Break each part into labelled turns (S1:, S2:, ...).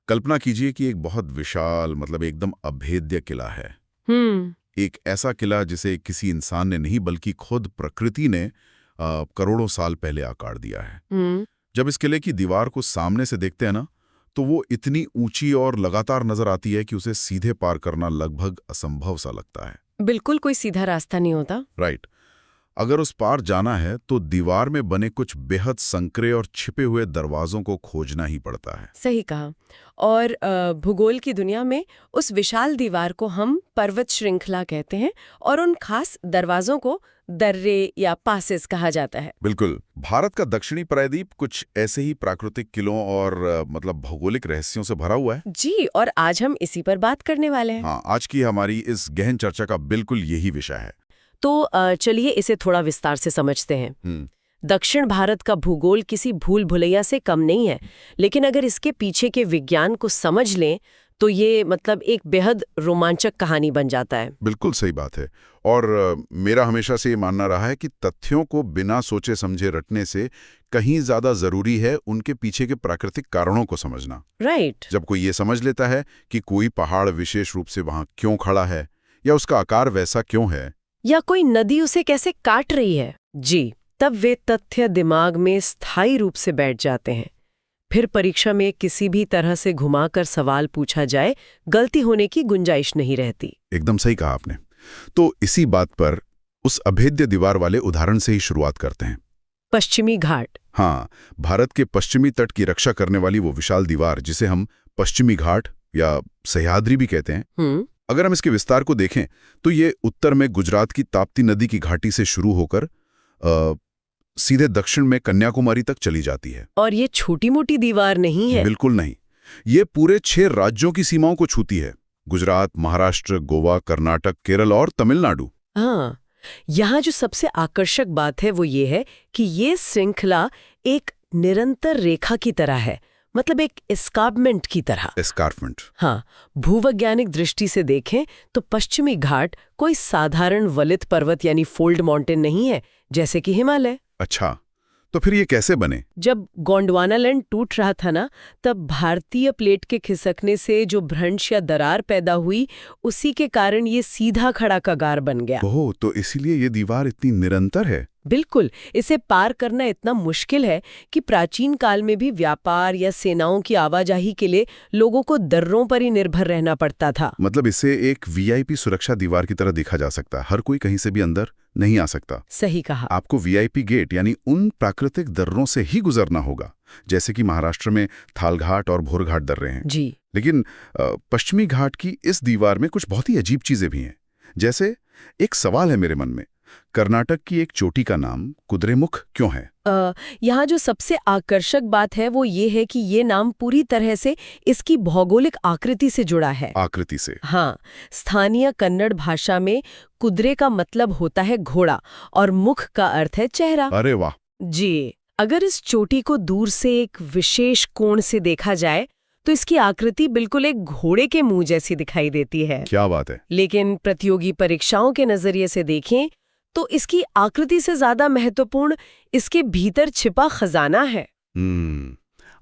S1: कल्पना कीजिए कि एक बहुत विशाल मतलब एकदम अभेद्य किला है। एक ऐसा किला जिसे किसी इंसान ने नहीं बल्कि खुद प्रकृति ने करोड़ों साल पहले आकार दिया है। जब इस किले की दीवार को सामने से देखते हैं ना, तो वो इतनी ऊंची और लगातार नजर आती है कि उसे सीधे पार करना लगभग असंभव सा लगता है।
S2: बिल्कुल कोई सीधा रास्ता नहीं होता।
S1: राइट। अगर उस पार जाना है तो दीवार में बने कुछ बेहद संकरे और छिपे हुए दरवाजों को खोजना ही पड़ता है।
S2: सही कहा। और भूगोल की दुनिया में उस विशाल दीवार को हम पर्वत श्रृंखला कहते हैं और उन खास दरवाजों को दर्रे या पासेस कहा जाता है।
S1: बिल्कुल। भारत का दक्षिणी प्रायद्वीप कुछ ऐसे ही प्राकृतिक किलों और मतलब भौगोलिक रहस्यों से भरा हुआ है।
S2: जी, और आज हम इसी पर बात करने वाले हैं।
S1: हाँ, आज की हमारी इस गहन चर्चा का बिल्कुल यही विषय है।
S2: तो चलिए इसे थोड़ा विस्तार से समझते हैं। दक्षिण भारत का भूगोल किसी भूल भुलैया से कम नहीं है, लेकिन अगर इसके पीछे के विज्ञान को समझ लें तो ये मतलब एक बेहद रोमांचक कहानी बन जाता है।
S1: बिल्कुल सही बात है। और मेरा हमेशा से ये मानना रहा है कि तथ्यों को बिना सोचे समझे रटने से कहीं ज्यादा जरूरी है उनके पीछे के प्राकृतिक कारणों को समझना।
S2: राइट।
S1: जब कोई ये समझ लेता है कि कोई पहाड़ विशेष रूप से वहां क्यों खड़ा है या उसका आकार वैसा क्यों है,
S2: या कोई नदी उसे कैसे काट रही है, जी, तब वे तथ्य दिमाग में स्थायी रूप से बैठ जाते हैं। फिर परीक्षा में किसी भी तरह से घुमाकर सवाल पूछा जाए, गलती होने की गुंजाइश नहीं रहती।
S1: एकदम सही कहा आपने। तो इसी बात पर उस अभेद्य दीवार वाले उदाहरण से ही शुरुआत करते हैं।
S2: पश्चिमी घाट।
S1: हाँ, भारत के पश्चिमी तट की रक्षा करने वाली वो विशाल दीवार जिसे हम पश्चिमी घाट या सह्याद्री भी कहते हैं। अगर हम इसके विस्तार को देखें तो ये उत्तर में गुजरात की ताप्ती नदी की घाटी से शुरू होकर सीधे दक्षिण में कन्याकुमारी तक चली जाती है।
S2: और ये छोटी मोटी दीवार नहीं है।
S1: बिल्कुल नहीं। ये पूरे 6 राज्यों की सीमाओं को छूती है। गुजरात, महाराष्ट्र, गोवा, कर्नाटक, केरल और तमिलनाडु।
S2: हाँ, यहाँ जो सबसे आकर्षक बात है वो ये है कि ये श्रृंखला एक निरंतर रेखा की तरह है, मतलब एक एस्कार्पमेंट की तरह।
S1: एस्कार्पमेंट।
S2: हाँ, भूवैज्ञानिक दृष्टि से देखें तो पश्चिमी घाट कोई साधारण वलित पर्वत यानी फोल्ड माउंटेन नहीं है, जैसे कि हिमालय।
S1: अच्छा, तो फिर ये कैसे बने?
S2: जब गोंडवानालैंड टूट रहा था ना, तब भारतीय प्लेट के खिसकने से जो भ्रंश या दरार पैदा हुई, उसी के कारण ये सीधा खड़ा कगार बन गया।
S1: ओह, तो इसीलिए ये दीवार इतनी निरंतर है।
S2: बिल्कुल। इसे पार करना इतना मुश्किल है कि प्राचीन काल में भी व्यापार या सेनाओं की आवाजाही के लिए लोगों को दर्रों पर ही निर्भर रहना पड़ता था।
S1: मतलब इसे एक वीआईपी सुरक्षा दीवार की तरह देखा जा सकता है। हर कोई कहीं से भी अंदर नहीं आ सकता।
S2: सही कहा।
S1: आपको वीआईपी गेट यानी उन प्राकृतिक दर्रों से ही गुजरना होगा, जैसे कि महाराष्ट्र में थालघाट और भोरघाट दर्रे हैं।
S2: जी।
S1: लेकिन पश्चिमी घाट की इस दीवार में कुछ बहुत ही अजीब चीजें भी हैं। जैसे एक सवाल है मेरे मन में, कर्नाटक की एक चोटी का नाम कुद्रेमुख क्यों है?
S2: यहाँ जो सबसे आकर्षक बात है वो ये है कि ये नाम पूरी तरह से इसकी भौगोलिक आकृति से जुड़ा है।
S1: आकृति से?
S2: हाँ, स्थानीय कन्नड़ भाषा में कुद्रे का मतलब होता है घोड़ा और मुख का अर्थ है चेहरा।
S1: अरे वाह।
S2: जी, अगर इस चोटी को दूर से एक विशेष कोण से देखा जाए तो इसकी आकृति बिल्कुल एक घोड़े के मुंह जैसी दिखाई देती है।
S1: क्या बात है।
S2: लेकिन प्रतियोगी परीक्षाओं के नजरिए से देखें तो इसकी आकृति से ज्यादा महत्वपूर्ण इसके भीतर छिपा खजाना है।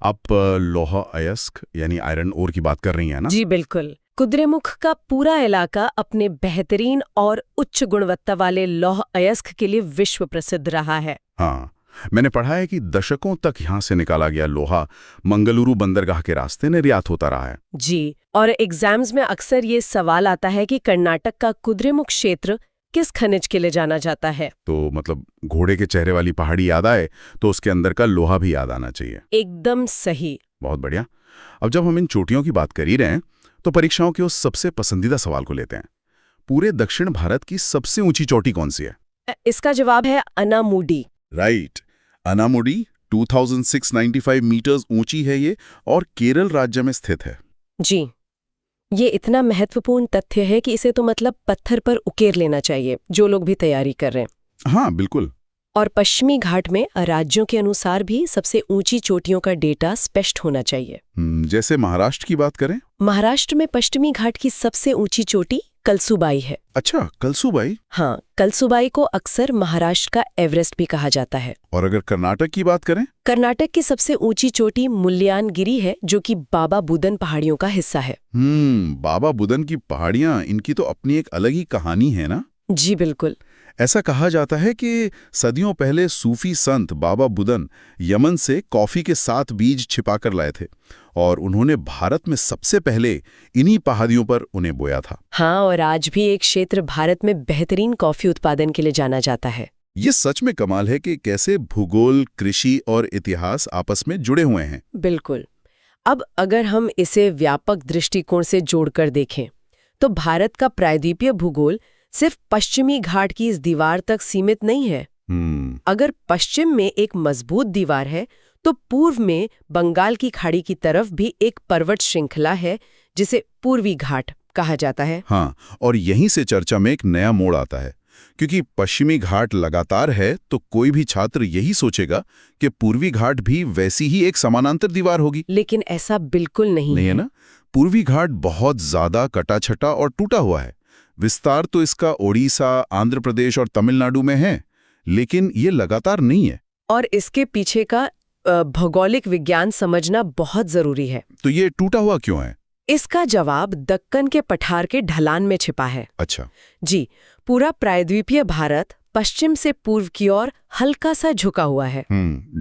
S1: आप लौह अयस्क यानी आयरन ओर की बात कर रही हैं ना?
S2: जी बिल्कुल। कुद्रेमुख का पूरा इलाका अपने बेहतरीन और उच्च गुणवत्ता वाले लौह अयस्क के लिए विश्व प्रसिद्ध रहा है।
S1: हाँ, मैंने पढ़ा है कि दशकों तक यहाँ से निकाला गया लोहा मंगलुरु बंदरगाह के रास्ते निर्यात होता रहा है।
S2: जी, और एग्जाम्स में अक्सर ये सवाल आता है कि कर्नाटक का कुद्रेमुख क्षेत्र किस खनिज के लिए जाना जाता है?
S1: तो मतलब घोड़े के चेहरे वाली पहाड़ी याद आए तो उसके अंदर का लोहा भी याद आना चाहिए।
S2: एकदम सही।
S1: बहुत बढ़िया। अब जब हम इन चोटियों की बात कर ही रहे हैं तो परीक्षाओं के उस सबसे पसंदीदा सवाल को लेते हैं। पूरे दक्षिण भारत की सबसे ऊंची चोटी कौन सी है?
S2: इसका जवाब है अनामुडी।
S1: राइट। अनामुडी 2695 मीटर्स ऊंची है ये और केरल राज्य में स्थित है।
S2: जी, ये इतना महत्वपूर्ण तथ्य है कि इसे तो मतलब पत्थर पर उकेर लेना चाहिए जो लोग भी तैयारी कर रहे हैं।
S1: हाँ बिल्कुल।
S2: और पश्चिमी घाट में राज्यों के अनुसार भी सबसे ऊंची चोटियों का डेटा स्पष्ट होना चाहिए।
S1: जैसे महाराष्ट्र की बात करें?
S2: महाराष्ट्र में पश्चिमी घाट की सबसे ऊंची चोटी कलसुबाई है।
S1: अच्छा, कलसुबाई।
S2: हाँ, कलसुबाई को अक्सर महाराष्ट्र का एवरेस्ट भी कहा जाता है।
S1: और अगर कर्नाटक की बात करें?
S2: कर्नाटक की सबसे ऊंची चोटी मुल्यानगिरी है, जो कि बाबा बुदन पहाड़ियों का हिस्सा है।
S1: बाबा बुदन की पहाड़ियां, इनकी तो अपनी एक अलग ही कहानी है ना?
S2: जी बिल्कुल।
S1: ऐसा कहा जाता है कि सदियों पहले सूफी संत बाबा बुदन यमन से कॉफी के 7 बीज छिपाकर लाए थे और उन्होंने भारत में सबसे पहले इन्हीं पहाड़ियों पर उन्हें बोया था।
S2: हाँ, और आज भी एक क्षेत्र भारत में बेहतरीन कॉफी उत्पादन के लिए जाना जाता है।
S1: ये सच में कमाल है कि कैसे भूगोल, कृषि और इतिहास आपस में जुड़े हुए हैं।
S2: बिल्कुल। अब अगर हम इसे व्यापक दृष्टिकोण से जोड़कर देखें तो भारत का प्रायद्वीपीय भूगोल सिर्फ पश्चिमी घाट की इस दीवार तक सीमित नहीं है। अगर पश्चिम में एक मजबूत दीवार है तो पूर्व में बंगाल की खाड़ी की तरफ भी एक पर्वत श्रृंखला है जिसे पूर्वी घाट कहा जाता है।
S1: हाँ, और यहीं से चर्चा में एक नया मोड़ आता है, क्योंकि पश्चिमी घाट लगातार है तो कोई भी छात्र यही सोचेगा कि पूर्वी घाट भी वैसी ही एक समानांतर दीवार होगी।
S2: लेकिन ऐसा बिल्कुल नहीं
S1: है ना? पूर्वी घाट बहुत ज्यादा कटा-छटा और टूटा हुआ है। विस्तार तो इसका ओडिशा, आंध्र प्रदेश और तमिलनाडु में है, लेकिन ये लगातार नहीं है।
S2: और इसके पीछे का भौगोलिक विज्ञान समझना बहुत जरूरी है।
S1: तो ये टूटा हुआ क्यों है?
S2: इसका जवाब दक्कन के पठार के ढलान में छिपा है।
S1: अच्छा।
S2: जी, पूरा प्रायद्वीपीय भारत पश्चिम से पूर्व की ओर हल्का सा झुका हुआ है।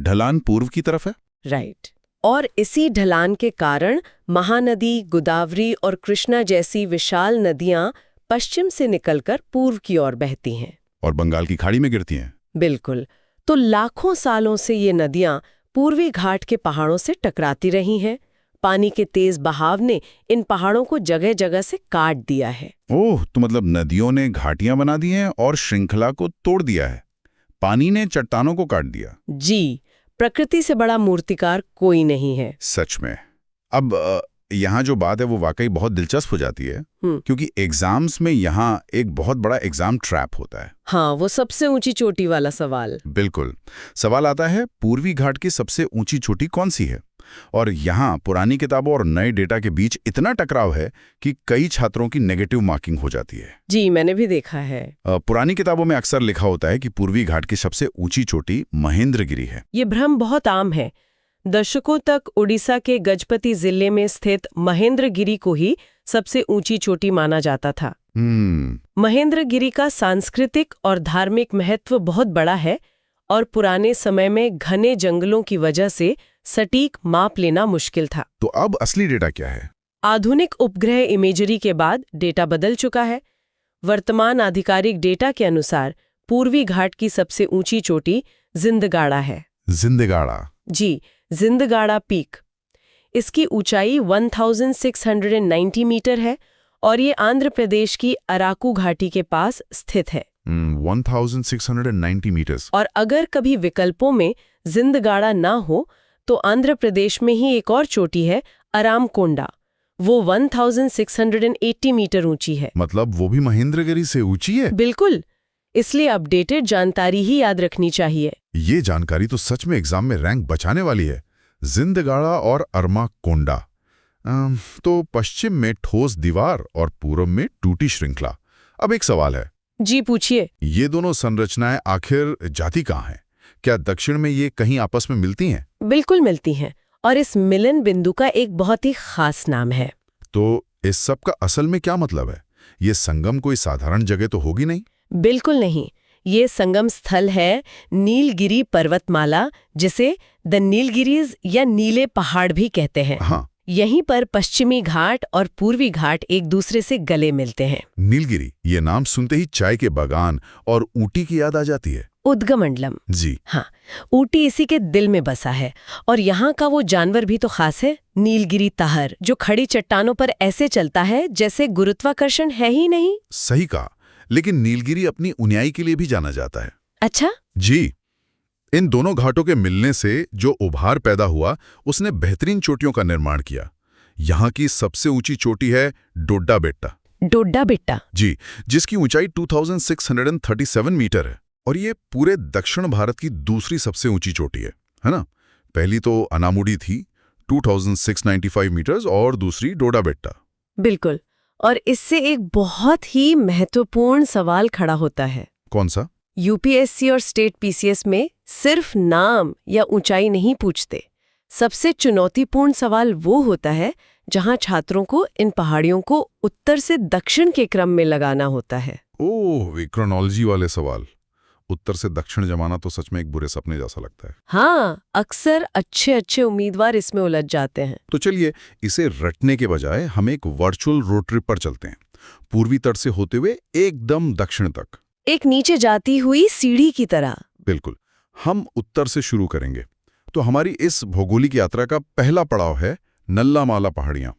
S1: ढलान पूर्व की तरफ है।
S2: राइट। और इसी ढलान के कारण महानदी, गोदावरी और कृष्णा जैसी विशाल नदियां पश्चिम से निकलकर पूर्व की ओर बहती हैं
S1: और बंगाल की खाड़ी में गिरती हैं।
S2: बिल्कुल। तो लाखों सालों से ये नदियां पूर्वी घाट के पहाड़ों से टकराती रही हैं। पानी के तेज बहाव ने इन पहाड़ों को जगह जगह से काट दिया है।
S1: ओह, तो मतलब नदियों ने घाटियां बना दी हैं और श्रृंखला को तोड़ दिया है। पानी ने चट्टानों को काट दिया।
S2: जी, प्रकृति से बड़ा मूर्तिकार कोई नहीं है।
S1: सच में। अब यहाँ जो बात है वो वाकई बहुत दिलचस्प हो जाती है, क्योंकि एग्जाम्स में यहाँ एक बहुत बड़ा एग्जाम ट्रैप होता है।
S2: हाँ, वो सबसे ऊंची चोटी वाला सवाल।
S1: बिल्कुल। सवाल आता है, पूर्वी घाट की सबसे ऊंची चोटी कौन सी है? और यहाँ पुरानी किताबों और नए डेटा के बीच इतना टकराव है कि कई छात्रों की नेगेटिव मार्किंग हो जाती है।
S2: जी, मैंने भी देखा है।
S1: पुरानी किताबों में अक्सर लिखा होता है कि पूर्वी घाट की सबसे ऊंची चोटी महेंद्रगिरी है।
S2: ये भ्रम बहुत आम है। दशकों तक उड़ीसा के गजपति जिले में स्थित महेंद्रगिरी को ही सबसे ऊंची चोटी माना जाता था। महेंद्रगिरी का सांस्कृतिक और धार्मिक महत्व बहुत बड़ा है और पुराने समय में घने जंगलों की वजह से सटीक माप लेना मुश्किल था।
S1: तो अब असली डेटा क्या है?
S2: आधुनिक उपग्रह इमेजरी के बाद डेटा बदल चुका है। वर्तमान आधिकारिक डेटा के अनुसार पूर्वी घाट की सबसे ऊंची चोटी जिंदगाड़ा है।
S1: जिंदगाड़ा?
S2: जी, जिंदगाड़ा पीक। इसकी ऊंचाई 1690 मीटर है और ये आंध्र प्रदेश की अराकू घाटी के पास स्थित है।
S1: 1690 मीटर्स।
S2: और अगर कभी विकल्पों में जिंदगाड़ा ना हो तो आंध्र प्रदेश में ही एक और चोटी है, अरामकोंडा। वो 1680 मीटर ऊंची है।
S1: मतलब वो भी महेंद्रगिरी से ऊंची है?
S2: बिल्कुल। इसलिए अपडेटेड जानकारी ही याद रखनी चाहिए।
S1: ये जानकारी तो सच में एग्जाम में रैंक बचाने वाली है। जिंदगाड़ा और अरमाकोंडा। तो पश्चिम में ठोस दीवार और पूर्व में टूटी श्रृंखला। अब एक सवाल है।
S2: जी, पूछिए।
S1: ये दोनों संरचनाएं आखिर जाती कहाँ हैं? क्या दक्षिण में ये कहीं आपस में मिलती हैं?
S2: बिल्कुल मिलती हैं, और इस मिलन बिंदु का एक बहुत ही खास नाम है।
S1: तो इस सब का असल में क्या मतलब है? ये संगम कोई साधारण जगह तो होगी नहीं?
S2: बिल्कुल नहीं। ये संगम स्थल है नीलगिरी पर्वतमाला, जिसे द नीलगिरीज या नीले पहाड़ भी कहते हैं।
S1: हाँ।
S2: यहीं पर पश्चिमी घाट और पूर्वी घाट एक दूसरे से गले मिलते हैं।
S1: नीलगिरी, ये नाम सुनते ही चाय के बागान और ऊटी की याद आ जाती है।
S2: उद्गमंडलम।
S1: जी
S2: हाँ, ऊटी इसी के दिल में बसा है। और यहाँ का वो जानवर भी तो खास है, नीलगिरी ताहर, जो खड़ी चट्टानों पर ऐसे चलता है जैसे गुरुत्वाकर्षण है ही नहीं।
S1: सही कहा। लेकिन नीलगिरी अपनी ऊंचाई के लिए भी जाना जाता है।
S2: अच्छा? जी।
S1: इन दोनों घाटों के मिलने से जो उभार पैदा हुआ, उसने बेहतरीन चोटियों का निर्माण किया। यहाँ की सबसे ऊंची चोटी है डोड्डा बेट्टा।
S2: डोड्डा बेट्टा?
S1: जी, जिसकी ऊंचाई 2637 मीटर है और ये पूरे दक्षिण भारत की दूसरी सबसे ऊंची चोटी है ना? पहली तो अनामुडी थी 2695 मीटर्स और दूसरी डोडा बेट्टा।
S2: बिल्कुल। और इससे एक बहुत ही महत्वपूर्ण सवाल खड़ा होता है।
S1: कौन सा?
S2: यूपीएससी और स्टेट पीसीएस में सिर्फ नाम या ऊंचाई नहीं पूछते। सबसे चुनौतीपूर्ण सवाल वो होता है जहां छात्रों को इन पहाड़ियों को उत्तर से दक्षिण के क्रम में लगाना होता है।
S1: ओह, क्रोनोलॉजी वाले सवाल। उत्तर से दक्षिण जमाना तो सच में एक बुरे सपने जैसा लगता है।
S2: हाँ, अक्सर अच्छे उम्मीदवार इसमें उलझ जाते हैं।
S1: तो चलिए, इसे रटने के बजाय हम एक वर्चुअल रोड ट्रिप पर चलते हैं, पूर्वी तट से होते हुए एकदम दक्षिण तक,
S2: एक नीचे जाती हुई सीढ़ी की तरह।
S1: बिल्कुल। हम उत्तर से शुरू करेंगे। तो हमारी इस भौगोलिक यात्रा का पहला पड़ाव है नल्लामाला पहाड़ियां।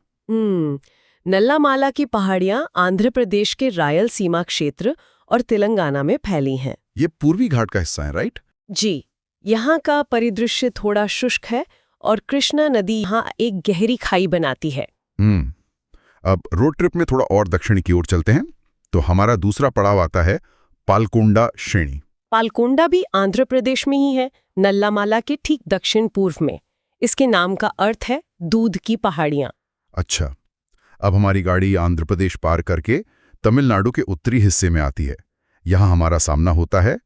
S2: नल्लामाला की पहाड़ियां आंध्र प्रदेश के रायलसीमा क्षेत्र और तेलंगाना में फैली हैं।
S1: ये पूर्वी घाट का हिस्सा है, राइट?
S2: जी, यहाँ का परिदृश्य थोड़ा शुष्क है और कृष्णा नदी यहाँ एक गहरी खाई बनाती है।
S1: अब रोड ट्रिप में थोड़ा और दक्षिण की ओर चलते हैं, तो हमारा दूसरा पड़ाव आता है पालकोंडा श्रेणी।
S2: पालकोंडा भी आंध्र प्रदेश में ही है, नल्लामाला के ठीक दक्षिण पूर्व में। इसके नाम का अर्थ है दूध की पहाड़ियां।
S1: अच्छा, अब हमारी गाड़ी आंध्र प्रदेश पार करके तमिलनाडु के उत्तरी हिस्से में आती है। यहाँ हमारा सामना होता है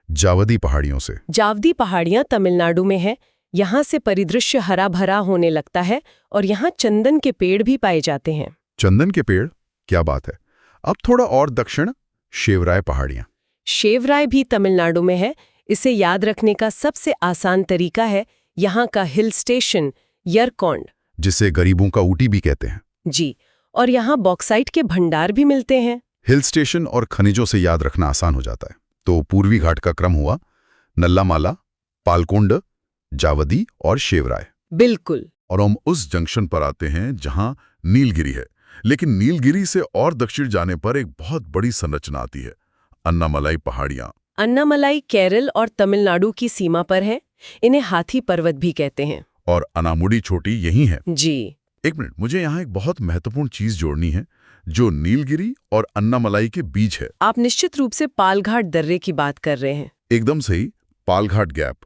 S1: जावदी पहाड़ियों से।
S2: जावदी पहाड़ियां तमिलनाडु में है। यहाँ से परिदृश्य हरा भरा होने लगता है और यहाँ चंदन के पेड़ भी पाए जाते हैं।
S1: चंदन के पेड़? क्या बात है। अब थोड़ा और दक्षिण, शेवराय पहाड़ियां।
S2: शेवराय भी तमिलनाडु में है। इसे याद रखने का सबसे आसान तरीका है यहाँ का हिल स्टेशन यरकौंड,
S1: जिसे गरीबों का ऊटी भी कहते हैं।
S2: जी, और यहाँ बॉक्साइट के भंडार भी मिलते हैं।
S1: हिल स्टेशन और खनिजों से याद रखना आसान हो जाता है। तो पूर्वी घाट का क्रम हुआ नल्लामाला, पालकोंड, जावदी और शेवराय।
S2: बिल्कुल।
S1: और हम उस जंक्शन पर आते हैं जहां नीलगिरी है। लेकिन नीलगिरी से और दक्षिण जाने पर एक बहुत बड़ी संरचना आती है, अन्नामलाई पहाड़ियां।
S2: अन्नामलाई केरल और तमिलनाडु की सीमा पर है। इन्हें हाथी पर्वत भी कहते हैं।
S1: और अनामुडी चोटी यही है।
S2: जी।
S1: एक मिनट, मुझे यहाँ एक बहुत महत्वपूर्ण चीज जोड़नी है, जो नीलगिरी और अन्नामलाई के बीच है।
S2: आप निश्चित रूप से पालघाट दर्रे की बात कर रहे हैं।
S1: एकदम सही, पालघाट गैप।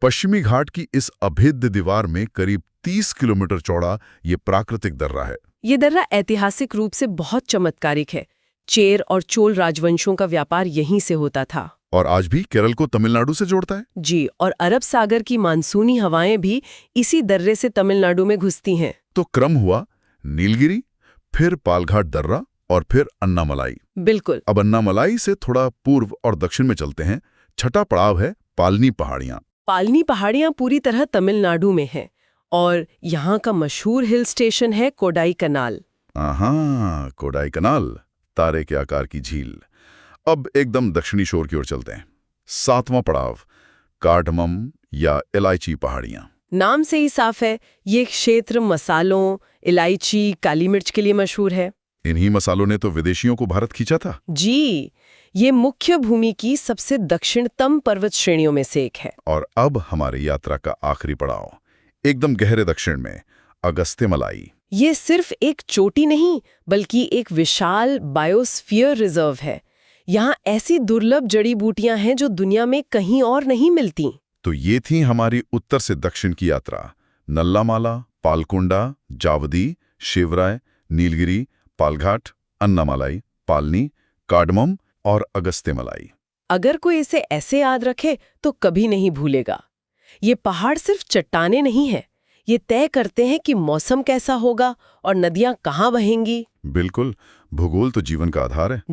S1: पश्चिमी घाट की इस अभेद्य दीवार में करीब 30 किलोमीटर चौड़ा ये प्राकृतिक दर्रा है।
S2: ये दर्रा ऐतिहासिक रूप से बहुत चमत्कारिक है। चेर और चोल राजवंशों का व्यापार यहीं से होता था।
S1: और आज भी केरल को तमिलनाडु से जोड़ता है।
S2: जी, और अरब सागर की मानसूनी हवाएं भी इसी दर्रे से तमिलनाडु में घुसती हैं।
S1: तो क्रम हुआ नीलगिरी, फिर पालघाट दर्रा और फिर अन्नामलाई।
S2: बिल्कुल।
S1: अब अन्नामलाई से थोड़ा पूर्व और दक्षिण में चलते हैं। छठा पड़ाव है पालनी पहाड़ियां।
S2: पालनी पहाड़ियां पूरी तरह तमिलनाडु में हैं और यहाँ का मशहूर हिल स्टेशन है कोडाईकनाल।
S1: हाँ, कोडाईकनाल, तारे के आकार की झील। अब एकदम दक्षिणी शोर की ओर चलते हैं। सातवां पड़ाव कार्डमम या इलायची पहाड़ियां।
S2: नाम से ही साफ है, ये क्षेत्र मसालों, इलायची, काली मिर्च के लिए मशहूर है।
S1: इन्हीं मसालों ने तो विदेशियों को भारत खींचा था।
S2: जी, ये मुख्य भूमि की सबसे दक्षिणतम पर्वत श्रेणियों में से एक है।
S1: और अब हमारी यात्रा का आखिरी पड़ाव एकदम गहरे दक्षिण में अगस्त्यमलाई।
S2: ये सिर्फ एक चोटी नहीं बल्कि एक विशाल बायोस्फीयर रिजर्व है। यहाँ ऐसी दुर्लभ जड़ी बूटियां हैं जो दुनिया में कहीं और नहीं मिलती।
S1: तो ये थी हमारी उत्तर से दक्षिण की यात्रा। नल्लामाला, पालकोंडा, जावदी, शेवराय, नीलगिरी, पालघाट, अन्नामलाई, पालनी, कार्डमम और अगस्त्यमलाई।
S2: अगर कोई इसे ऐसे याद रखे तो कभी नहीं भूलेगा। ये पहाड़ सिर्फ चट्टाने नहीं है, ये तय करते हैं कि मौसम कैसा होगा और नदियां कहाँ बहेंगी।
S1: बिल्कुल, भूगोल तो जीवन का आधार है।